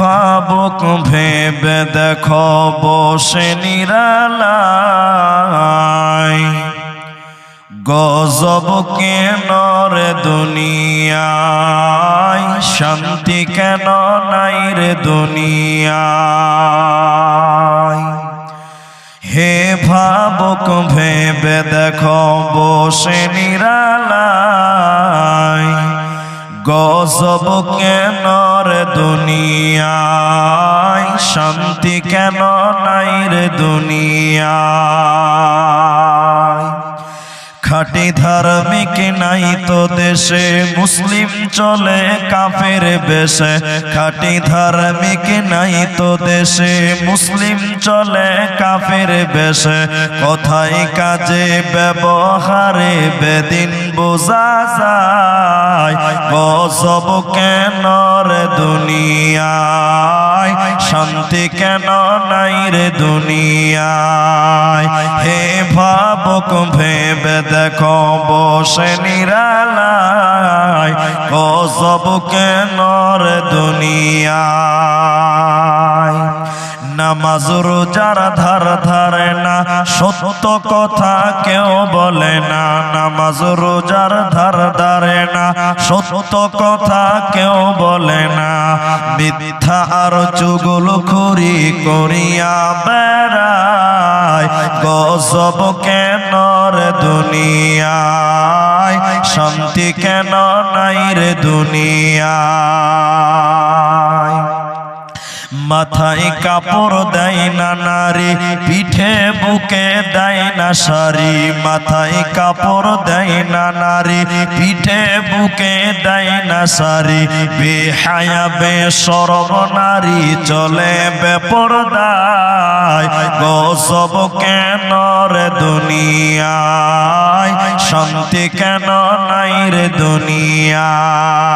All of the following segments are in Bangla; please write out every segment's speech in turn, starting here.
ভাবুক ভেবে দেখো বসে নিরালায়, গজব কেন রে দুনিয়ায়, শান্তি কেন নাই রে দুনিয়ায়। হে ভাবুক ভেবে দেখো বসে নিরালায়, গজব কেন রে দুনিয়ায়, শান্তি কেন নাই রে দুনিয়ায়। খাঁটি ধার্মিক নাই তো দেশে, মুসলিম চলে কাফের বেশে। খাঁটি ধার্মিক নাই তো দেশে, মুসলিম চলে কাফের বেশে। কথায় কাজে ব্যবহারে বেদিন বোঝা যায়, গজব কেন রে দুনিয়ায়, শান্তি কেন নাই রে দুনিয়ায়। হে ভাবুক ভেবে দেখো বসে নিরালায়, গজব কেন রে দুনিয়ায়। নামাজ রোজার ধার ধারে না, সত্য কথা কেউ বলে না। নামাজ রোজার ধার ধারে না, সত্য কথা কেউ বলে না। মিথ্যা আর চুগলখড়ি করিয়া বেড়ায়, গজব কেন রে দুনিয়ায়, শান্তি কেন নাই রে দুনিয়ায়। মাথায় কাপড় দেয় না নারী, পিঠে বুকে দেয় না শাড়ি। মাথায় কাপড় দেয় না নারী, পিঠে বুকে দেয় না শাড়ি। বেহায়া বেশরম নারী চলে বেপরদায়, গজব কেন রে দুনিয়ায়, শান্তি কেন নাই রে দুনিয়ায়।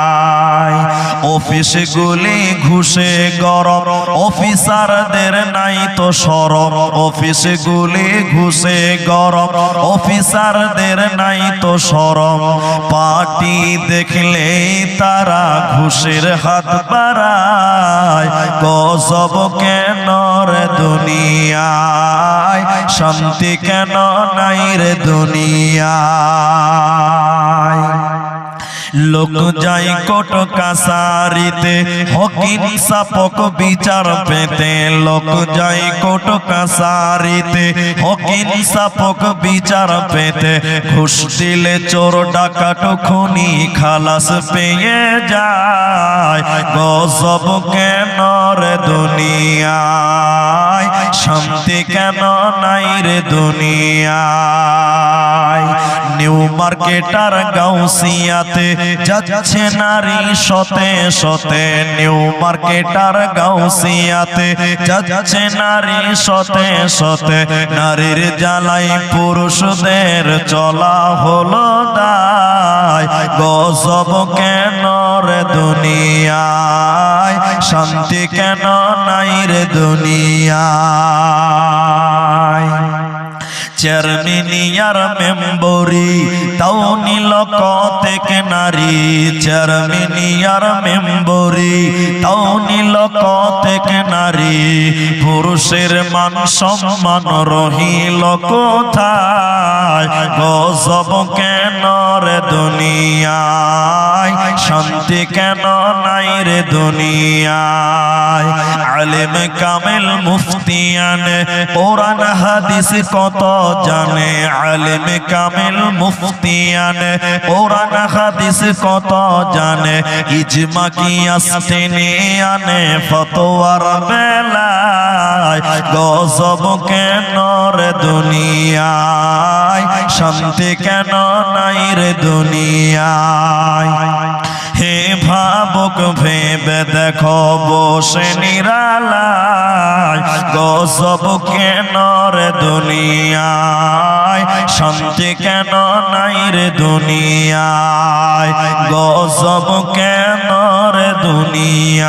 অফিস গুলি ঘুষে গরম, অফিসারদের নাই তো শরম। অফিস গুলি ঘুষে গরম, অফিসারদের নাই তো শরম। পার্টি দেখলে তারা ঘুষের হাত বাড়ায়, গজব কেন রে দুনিয়ায়, শান্তি কেন নাই রে দুনিয়ায়। লোক যাই কোর্ট কাছারিতে, হকিম সাপক বিচার পেতে। লোক যাই কোর্ট কাছারিতে, হকিম সাপক বিচার পেতে। ঘুষ দিলে চোর ডাকাত খুনি খালাস পেয়ে যায়, গজব কেন রে দুনিয়ায়, শান্তি কেন নাই রে দুনিয়ায়। নিউ মার্কেটার গাউসিয়াতে যাচ্ছে নারী শতে শতে। নিউ মার্কেটার গাউসিয়াতে যাচ্ছে নারী শতে শতে। নারীর জ্বালাই পুরুষদের চলা হলো দায়, গজব কেন রে দুনিয়ায়, শান্তি কেন নাই রে দুনিয়ায়। চেয়ারম্যানিয়ার মেম্বরি তাও নিল কতেক নারী। চেয়ারম্যানিয়ার মেম্বরি তাও নিল কতেক নারী। পুরুষের মান সম্মান রহিল কোথায়, গজব কেন রে দুনিয়ায়, শান্তি কেন নাই রে দুনিয়ায়। আলেম কামেল মুফতিয়ান কোরআন হাদিস কত জানে। আলেম কামেল মুফতিয়ান কোরআন হাদিস কত জানে। ইজমা কিয়াস টেনে আনে ফতোয়ার বেলায়, গজব কেন রে দুনিয়ায়, শান্তি কেন নাই রে দুনিয়ায়। হে ভাবুক ভেবে দেখো বসে নিরালায়, গজব কেন রে দুনিয়ায়, শান্তি কেন নাই রে দুনিয়ায়, গজব কেন রে দুনিয়ায়।